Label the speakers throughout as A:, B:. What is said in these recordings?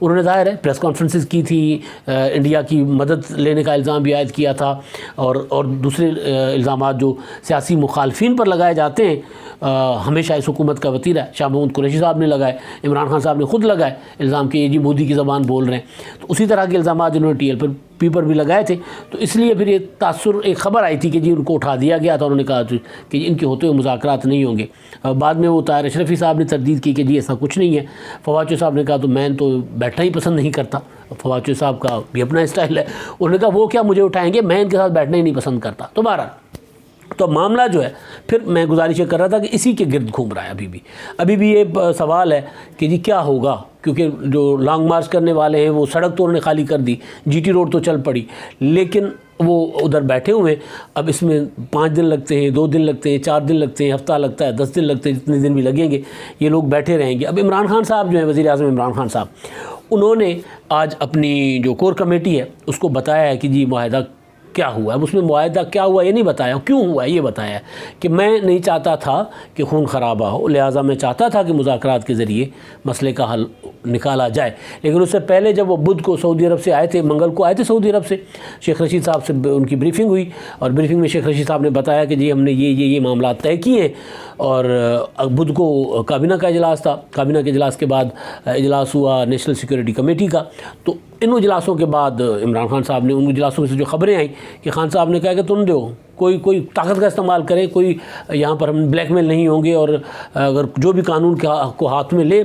A: انہوں نے ظاہر ہے پریس کانفرنسز کی تھی، انڈیا کی مدد لینے کا الزام بھی عائد کیا تھا، اور دوسرے الزامات جو سیاسی مخالفین پر لگائے جاتے ہیں ہمیشہ اس حکومت کا وتیرہ ہے۔ شاہ محمود قریشی صاحب نے لگائے، عمران خان صاحب نے خود لگائے الزام کہ یہ جی مودی کی زبان بول رہے ہیں، تو اسی طرح کے الزامات جنہوں نے TLP پر بھی لگائے تھے، تو اس لیے پھر یہ تاثر ایک خبر آئی تھی کہ جی ان کو اٹھا دیا گیا تھا، انہوں نے کہا کہ ان کے ہوتے ہوئے مذاکرات نہیں ہوں گے۔ بعد میں وہ طاہر اشرفی صاحب نے تردید کی کہ جی ایسا کچھ نہیں ہے۔ فواد چوہدری صاحب نے کہا تو میں تو بیٹھنا ہی پسند نہیں کرتا، فواد چوہدری صاحب کا بھی اپنا اسٹائل ہے، انہوں نے کہا وہ کیا مجھے اٹھائیں گے، میں ان کے ساتھ بیٹھنا ہی نہیں پسند کرتا۔ تو بہرحال تو معاملہ جو ہے پھر میں گزارش کر رہا تھا کہ اسی کے گرد گھوم رہا ہے ابھی بھی یہ سوال ہے کہ جی کیا ہوگا، کیونکہ جو لانگ مارچ کرنے والے ہیں وہ سڑک تو انہوں نے خالی کر دی، GT روڈ تو چل پڑی، لیکن وہ ادھر بیٹھے ہوئے ہیں۔ اب اس میں 5 دن لگتے ہیں، 2 دن لگتے ہیں، 4 دن لگتے ہیں، ہفتہ لگتا ہے، 10 دن لگتے ہیں، جتنے دن بھی لگیں گے یہ لوگ بیٹھے رہیں گے۔ اب عمران خان صاحب جو ہیں، وزیر اعظم عمران خان صاحب، انہوں نے آج اپنی جو کور کمیٹی ہے اس کو بتایا ہے کہ جی معاہدہ کیا ہوا ہے۔ اب اس میں معاہدہ کیا ہوا یہ نہیں بتایا، کیوں ہوا ہے یہ بتایا ہے کہ میں نہیں چاہتا تھا کہ خون خرابہ ہو، لہٰذا میں چاہتا تھا کہ مذاکرات کے ذریعے مسئلے کا حل نکالا جائے۔ لیکن اس سے پہلے جب وہ بدھ کو سعودی عرب سے آئے تھے، منگل کو آئے تھے سعودی عرب سے، شیخ رشید صاحب سے ان کی بریفنگ ہوئی، اور بریفنگ میں شیخ رشید صاحب نے بتایا کہ جی ہم نے یہ معاملات طے کیے ہیں، اور بدھ کو کابینہ کا اجلاس تھا، کابینہ کے اجلاس کے بعد اجلاس ہوا نیشنل سیکورٹی کمیٹی کا، تو ان اجلاسوں کے بعد عمران خان صاحب نے ان اجلاسوں میں سے جو خبریں آئیں کہ خان صاحب نے کہا کہ تم دو کوئی طاقت کا استعمال کرے، کوئی یہاں پر ہم بلیک میل نہیں ہوں گے، اور اگر جو بھی قانون کو ہاتھ میں لے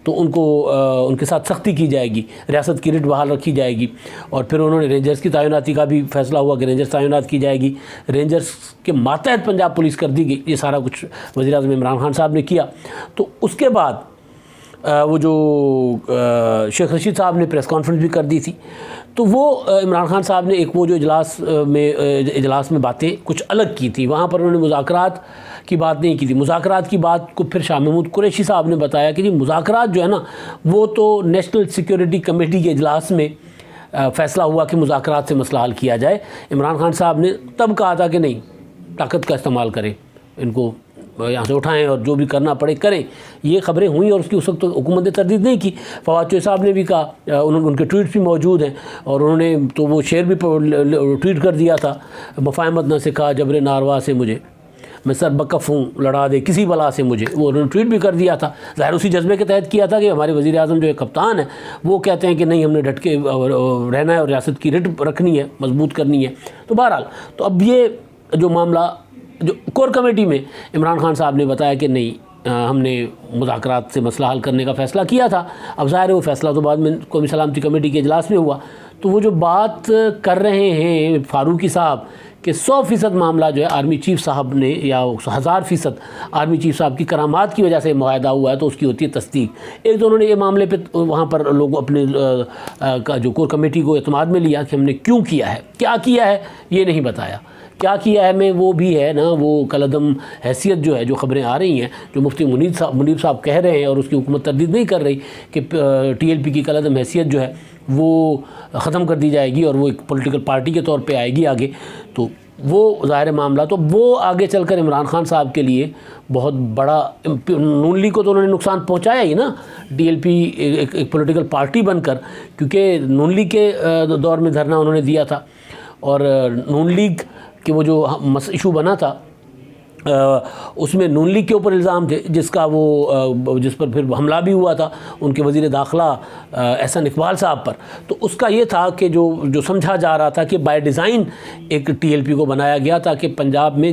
A: تو ان کے ساتھ سختی کی جائے گی، ریاست کی رٹ بحال رکھی جائے گی۔ اور پھر انہوں نے رینجرز کی تعیناتی کا بھی فیصلہ ہوا کہ رینجرز تعینات کی جائے گی، رینجرز کے ماتحت پنجاب پولیس کر دی گئی۔ یہ سارا کچھ وزیر اعظم عمران خان صاحب نے کیا۔ تو اس کے بعد وہ جو شیخ رشید صاحب نے پریس کانفرنس بھی کر دی تھی، تو وہ عمران خان صاحب نے ایک وہ جو اجلاس میں باتیں کچھ الگ کی تھی، وہاں پر انہوں نے مذاکرات کی بات نہیں کی تھی۔ مذاکرات کی بات کو پھر شاہ محمود قریشی صاحب نے بتایا کہ جی مذاکرات جو ہے نا وہ تو نیشنل سیکورٹی کمیٹی کے اجلاس میں فیصلہ ہوا کہ مذاکرات سے مسئلہ حل کیا جائے۔ عمران خان صاحب نے تب کہا تھا کہ نہیں، طاقت کا استعمال کریں، ان کو یہاں سے اٹھائیں اور جو بھی کرنا پڑے کریں۔ یہ خبریں ہوئیں اور اس کی اس وقت حکومت نے تردید نہیں کی۔ فواد چوہدری صاحب نے بھی کہا، ان کے ٹویٹس بھی موجود ہیں، اور انہوں نے تو وہ شعر بھی ٹویٹ کر دیا تھا، مفاہمت نہ سکھا جبر ناروا سے مجھے، میں سر بکف ہوں لڑا دے کسی بلا سے مجھے، وہ انہوں نے ٹویٹ بھی کر دیا تھا۔ ظاہر اسی جذبے کے تحت کیا تھا کہ ہمارے وزیر اعظم جو کپتان ہیں وہ کہتے ہیں کہ نہیں، ہم نے ڈٹ کے رہنا ہے اور ریاست کی رٹ رکھنی ہے، مضبوط کرنی ہے۔ تو بہرحال تو اب یہ جو معاملہ جو کور کمیٹی میں عمران خان صاحب نے بتایا کہ نہیں، ہم نے مذاکرات سے مسئلہ حل کرنے کا فیصلہ کیا تھا۔ اب ظاہر ہے وہ فیصلہ تو بعد میں قومی سلامتی کمیٹی کے اجلاس میں ہوا۔ تو وہ جو بات کر رہے ہیں فاروقی صاحب کہ 100% معاملہ جو ہے آرمی چیف صاحب نے، یا 1000% آرمی چیف صاحب کی کرامات کی وجہ سے معاہدہ ہوا ہے، تو اس کی ہوتی ہے تصدیق۔ ایک تو انہوں نے یہ معاملے پہ وہاں پر لوگوں اپنے جو کور کمیٹی کو اعتماد میں لیا کہ ہم نے کیوں کیا ہے، کیا کیا ہے یہ نہیں بتایا، کیا کیا ہے میں وہ بھی ہے نا، وہ کالعدم حیثیت جو ہے، جو خبریں آ رہی ہیں، جو مفتی منیر صاحب کہہ رہے ہیں اور اس کی حکومت تردید نہیں کر رہی کہ TLP کی کالعدم حیثیت جو ہے وہ ختم کر دی جائے گی اور وہ ایک پولیٹیکل پارٹی کے طور پہ آئے گی آگے، تو وہ ظاہر معاملہ، تو وہ آگے چل کر عمران خان صاحب کے لیے بہت بڑا، نون لیگ کو تو انہوں نے نقصان پہنچایا ہی نا، TLP ایک پولیٹیکل پارٹی بن کر، کیونکہ نون لیگ کے دور میں دھرنا انہوں نے دیا تھا، اور نون لیگ کہ وہ جو ایشو بنا تھا اس میں نون لیگ کے اوپر الزام تھے، جس پر پھر حملہ بھی ہوا تھا ان کے وزیر داخلہ احسن اقبال صاحب پر۔ تو اس کا یہ تھا کہ جو سمجھا جا رہا تھا کہ بائی ڈیزائن ایک TLP کو بنایا گیا تھا کہ پنجاب میں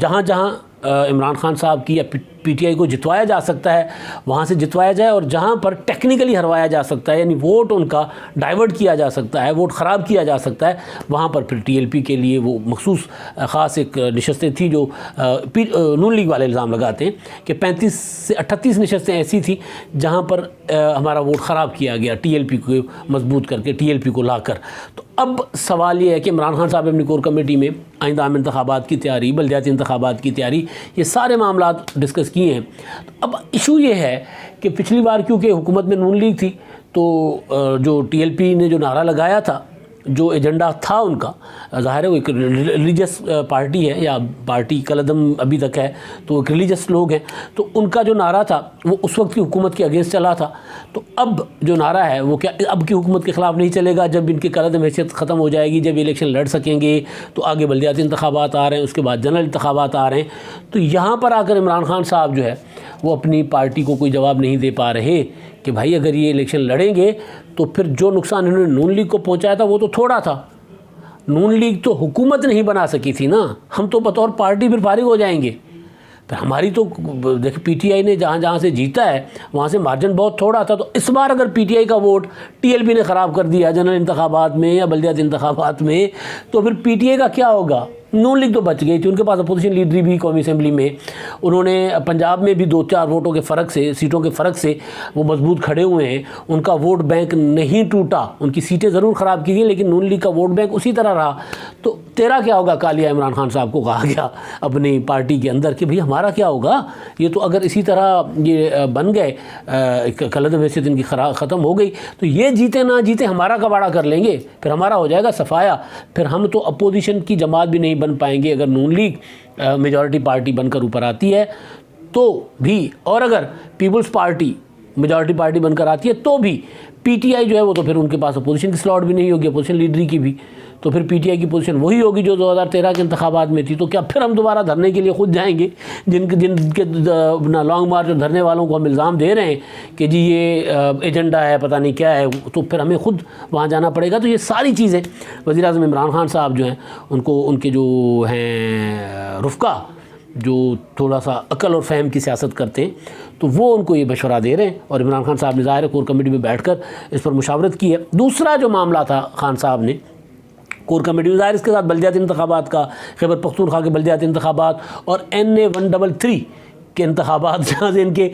A: جہاں عمران خان صاحب کی یا PTI کو جتوایا جا سکتا ہے وہاں سے جتوایا جائے، اور جہاں پر ٹیکنیکلی ہروایا جا سکتا ہے، یعنی ووٹ ان کا ڈائیورٹ کیا جا سکتا ہے، ووٹ خراب کیا جا سکتا ہے، وہاں پر پھر TLP کے لیے وہ مخصوص خاص ایک نشستیں تھیں جو نون لیگ والے الزام لگاتے ہیں کہ 35 سے 38 نشستیں ایسی تھیں جہاں پر ہمارا ووٹ خراب کیا گیا TLP کو مضبوط کر کے، TLP کو لا کر۔ تو اب سوال یہ ہے کہ عمران خان صاحب اپنی کور کمیٹی میں آئندہ عام انتخابات کی تیاری، بلدیاتی انتخابات کی تیاری، یہ سارے معاملات ڈسکس کیے ہیں۔ اب ایشو یہ ہے کہ پچھلی بار کیونکہ حکومت میں نون لیگ تھی، تو جو TLP نے جو نعرہ لگایا تھا جو ایجنڈا تھا ان کا، ظاہر ہے وہ ایک ریلیجس پارٹی ہے یا پارٹی کالعدم ابھی تک ہے، تو ایک ریلیجس لوگ ہیں، تو ان کا جو نعرہ تھا وہ اس وقت کی حکومت کے اگینسٹ چلا تھا. تو اب جو نعرہ ہے وہ کیا اب کی حکومت کے خلاف نہیں چلے گا؟ جب ان کی کالعدم حیثیت ختم ہو جائے گی، جب الیکشن لڑ سکیں گے، تو آگے بلدیاتی انتخابات آ رہے ہیں، اس کے بعد جنرل انتخابات آ رہے ہیں. تو یہاں پر آ کر عمران خان صاحب جو ہے وہ اپنی پارٹی کو کوئی جواب نہیں دے پا رہے کہ بھائی اگر یہ الیکشن لڑیں گے تو پھر جو نقصان انہوں نے نون لیگ کو پہنچایا تھا وہ تو تھوڑا تھا. نون لیگ تو حکومت نہیں بنا سکی تھی نا، ہم تو بطور پارٹی پھر فارغ ہو جائیں گے. پھر ہماری تو دیکھ پی ٹی آئی نے جہاں جہاں سے جیتا ہے وہاں سے مارجن بہت تھوڑا تھا. تو اس بار اگر پی ٹی آئی کا ووٹ ٹی ایل پی نے خراب کر دیا جنرل انتخابات میں یا بلدیاتی انتخابات میں، تو پھر پی ٹی آئی کا کیا ہوگا؟ نون لیگ تو بچ گئی تھی، ان کے پاس اپوزیشن لیڈری بھی قومی اسمبلی میں، انہوں نے پنجاب میں بھی 2-4 ووٹوں کے فرق سے، سیٹوں کے فرق سے وہ مضبوط کھڑے ہوئے ہیں. ان کا ووٹ بینک نہیں ٹوٹا، ان کی سیٹیں ضرور خراب کی گئی لیکن نون لیگ کا ووٹ بینک اسی طرح رہا. تو تیرا کیا ہوگا؟ کالیا عمران خان صاحب کو کہا گیا اپنی پارٹی کے اندر کہ بھئی ہمارا کیا ہوگا؟ یہ تو اگر اسی طرح یہ بن گئے، کالعدم حیثیت ان کی ختم ہو گئی، تو یہ جیتے نہ جیتے ہمارا کباڑا کر لیں گے، پھر ہمارا ہو جائے گا صفایا. پھر ہم تو اپوزیشن کی جماعت بھی نہیں بن پائیں گے اگر نون لیگ میجورٹی پارٹی بن کر اوپر آتی ہے تو بھی، اور اگر پیپلز پارٹی میجورٹی پارٹی بن کر آتی ہے تو بھی پی ٹی آئی جو ہے وہ تو پھر ان کے پاس اپوزیشن کی سلاٹ بھی نہیں ہوگی، اپوزیشن لیڈری کی بھی. تو پھر پی ٹی آئی کی پوزیشن وہی ہوگی جو 2013 کے انتخابات میں تھی. تو کیا پھر ہم دوبارہ دھرنے کے لیے خود جائیں گے؟ جن کے لانگ مارچ اور دھرنے والوں کو ہم الزام دے رہے ہیں کہ جی یہ ایجنڈا ہے پتہ نہیں کیا ہے، تو پھر ہمیں خود وہاں جانا پڑے گا. تو یہ ساری چیزیں وزیر اعظم عمران خان صاحب جو ہیں ان کے جو ہیں رفقا جو تھوڑا سا عقل اور فہم کی سیاست کرتے ہیں، تو وہ ان کو یہ مشورہ دے رہے ہیں. اور عمران خان صاحب نے ظاہر ہے کور کمیٹی میں بیٹھ کر اس پر مشاورت کی ہے. دوسرا جو معاملہ تھا خان صاحب نے کور کمیٹی میں، ظاہر اس کے ساتھ بلدیاتی انتخابات کا، خیبر پختونخوا کے بلدیاتی انتخابات اور NA 133 کے انتخابات، جہاں سے ان کے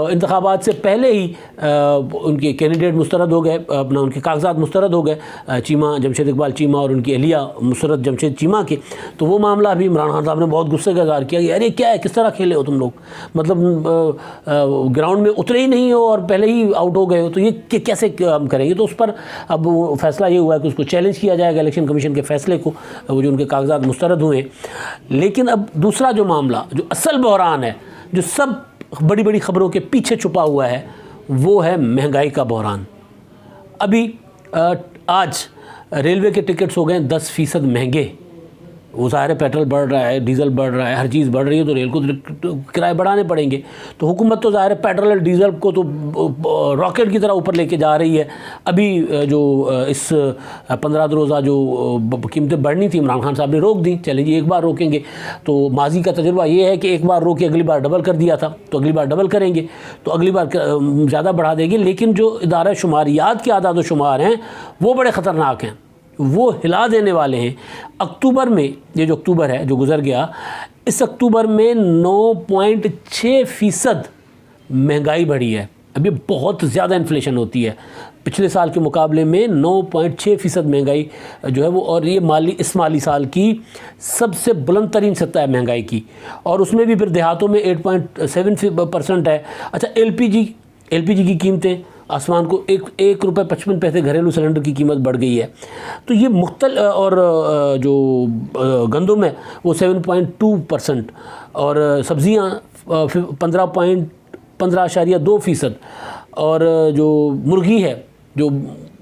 A: انتخابات سے پہلے ہی ان کے کینڈیڈیٹ مسترد ہو گئے، ان کے کاغذات مسترد ہو گئے، چیمہ جمشید اقبال چیمہ اور ان کی اہلیہ مسرت جمشید چیمہ کے. تو وہ معاملہ بھی عمران خان صاحب نے بہت غصے کا اظہار کیا کہ یار یہ کیا ہے، کس طرح کھیلے ہو تم لوگ، مطلب گراؤنڈ میں اترے ہی نہیں ہو اور پہلے ہی آؤٹ ہو گئے ہو، تو یہ کیسے ہم کریں گے؟ تو اس پر اب وہ فیصلہ یہ ہوا ہے کہ اس کو چیلنج کیا جائے گا الیکشن کمیشن کے فیصلے کو، وہ جو ان کے کاغذات مسترد ہوئے ہیں. لیکن اب دوسرا جو معاملہ جو اصل بحران ہے، جو سب بڑی بڑی خبروں کے پیچھے چھپا ہوا ہے، وہ ہے مہنگائی کا بحران. ابھی آج ریلوے کے ٹکٹس ہو گئے 10% مہنگے. وہ ظاہر ہے پیٹرول بڑھ رہا ہے، ڈیزل بڑھ رہا ہے، ہر چیز بڑھ رہی ہے، تو ریل کو کرائے بڑھانے پڑیں گے. تو حکومت تو ظاہر ہے پیٹرول اور ڈیزل کو تو راکٹ کی طرح اوپر لے کے جا رہی ہے. ابھی جو اس 15 روزہ جو قیمتیں بڑھنی تھی عمران خان صاحب نے روک دی. چلیں جی ایک بار روکیں گے، تو ماضی کا تجربہ یہ ہے کہ ایک بار روک کے اگلی بار ڈبل کر دیا تھا، تو اگلی بار ڈبل کریں گے تو اگلی بار زیادہ بڑھا دیں گے. لیکن جو ادارہ شماریات کے اعداد و شمار ہیں وہ بڑے خطرناک ہیں، وہ ہلا دینے والے ہیں. اکتوبر میں، یہ جو اکتوبر ہے جو گزر گیا، اس اکتوبر میں 9.6% مہنگائی بڑھی ہے. ابھی بہت زیادہ انفلیشن ہوتی ہے پچھلے سال کے مقابلے میں. 9.6% مہنگائی جو ہے وہ، اور یہ اس مالی سال کی سب سے بلند ترین سطح ہے مہنگائی کی. اور اس میں بھی پھر دیہاتوں میں 8.7% ہے. اچھا ایل پی جی کی قیمتیں آسمان کو، 1 روپے 55 پیسے گھریلو سلنڈر کی قیمت بڑھ گئی ہے. تو یہ مختلف، اور جو گندم ہے وہ 7.2%، اور سبزیاں 15.2%، اور جو مرغی ہے جو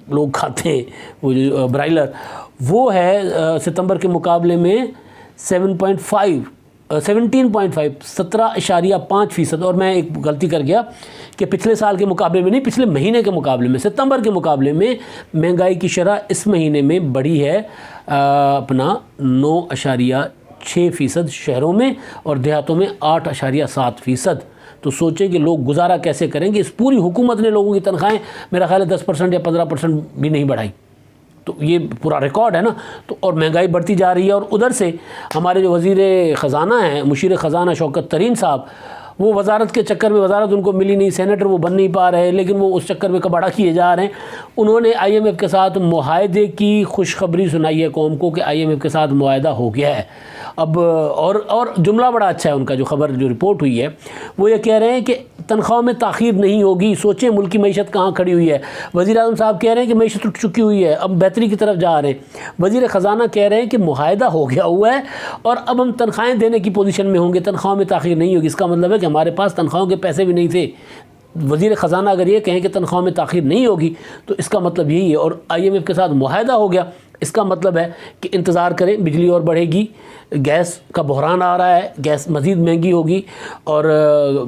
A: لوگ کھاتے ہیں وہ جو برائلر، وہ ہے ستمبر کے مقابلے میں 17.5 17.5%. اور میں ایک غلطی کر گیا کہ پچھلے سال کے مقابلے میں نہیں، پچھلے مہینے کے مقابلے میں، ستمبر کے مقابلے میں مہنگائی کی شرح اس مہینے میں بڑھی ہے اپنا 9.6% شہروں میں، اور دیہاتوں میں 8.7%. تو سوچیں کہ لوگ گزارا کیسے کریں گے. اس پوری حکومت نے لوگوں کی تنخواہیں میرا خیال ہے 10% یا 15% بھی نہیں بڑھائی. تو یہ پورا ریکارڈ ہے نا. تو اور مہنگائی بڑھتی جا رہی ہے. اور ادھر سے ہمارے جو وزیر خزانہ ہیں، مشیر خزانہ شوکت ترین صاحب، وہ وزارت کے چکر میں، وزارت ان کو ملی نہیں، سینیٹر وہ بن نہیں پا رہے، لیکن وہ اس چکر میں کباڑا کیے جا رہے ہیں. انہوں نے IMF کے ساتھ معاہدے کی خوشخبری سنائی ہے قوم کو کہ IMF کے ساتھ معاہدہ ہو گیا ہے. اب اور جملہ بڑا اچھا ہے ان کا، جو خبر جو رپورٹ ہوئی ہے وہ یہ کہہ رہے ہیں کہ تنخواہوں میں تاخیر نہیں ہوگی، سوچیں ملک کی معیشت کہاں کھڑی ہوئی ہے۔ وزیر اعظم صاحب کہہ رہے ہیں کہ معیشت اٹھ چکی ہوئی ہے، اب بہتری کی طرف جا رہے ہیں۔ وزیر خزانہ کہہ رہے ہیں کہ معاہدہ ہو گیا ہوا ہے اور اب ہم تنخواہیں دینے کی پوزیشن میں ہوں گے، تنخواہوں میں تاخیر نہیں ہوگی۔ اس کا مطلب ہے کہ ہمارے پاس تنخواہوں کے پیسے بھی نہیں تھے۔ وزیر خزانہ اگر یہ کہیں کہ تنخواہوں میں تاخیر نہیں ہوگی تو اس کا مطلب یہی ہے، اور IMF کے ساتھ معاہدہ ہو گیا، اس کا مطلب ہے کہ انتظار کریں، بجلی اور بڑھے گی، گیس کا بحران آ رہا ہے، گیس مزید مہنگی ہوگی، اور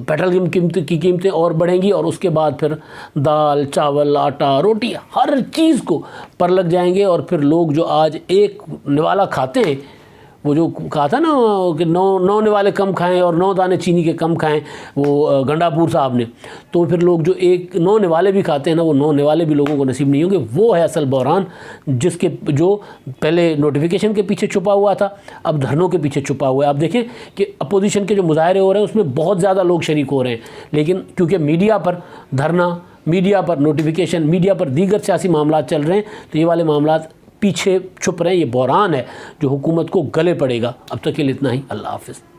A: پیٹرولیم کی قیمتیں اور بڑھیں گی، اور اس کے بعد پھر دال، چاول، آٹا، روٹی، ہر چیز کو پر لگ جائیں گے، اور پھر لوگ جو آج ایک نوالا کھاتے ہیں، وہ جو کہا تھا نا کہ 9 نوالے کم کھائیں اور 9 دانے چینی کے کم کھائیں، وہ گنڈا پور صاحب نے، تو پھر لوگ جو 9 نوالے بھی کھاتے ہیں نا، وہ 9 نوالے بھی لوگوں کو نصیب نہیں ہوں گے۔ وہ ہے اصل بحران، جو پہلے نوٹیفیکیشن کے پیچھے چھپا ہوا تھا، اب دھرنوں کے پیچھے چھپا ہوا ہے۔ آپ دیکھیں کہ اپوزیشن کے جو مظاہرے ہو رہے ہیں اس میں بہت زیادہ لوگ شریک ہو رہے ہیں، لیکن کیونکہ میڈیا پر دھرنا، میڈیا پر نوٹیفیکیشن، میڈیا پر دیگر سیاسی معاملات چل رہے ہیں، تو یہ والے معاملات پیچھے چھپ رہے ہیں۔ یہ بحران ہے جو حکومت کو گلے پڑے گا۔ اب تک کے لیے اتنا ہی، اللہ حافظ۔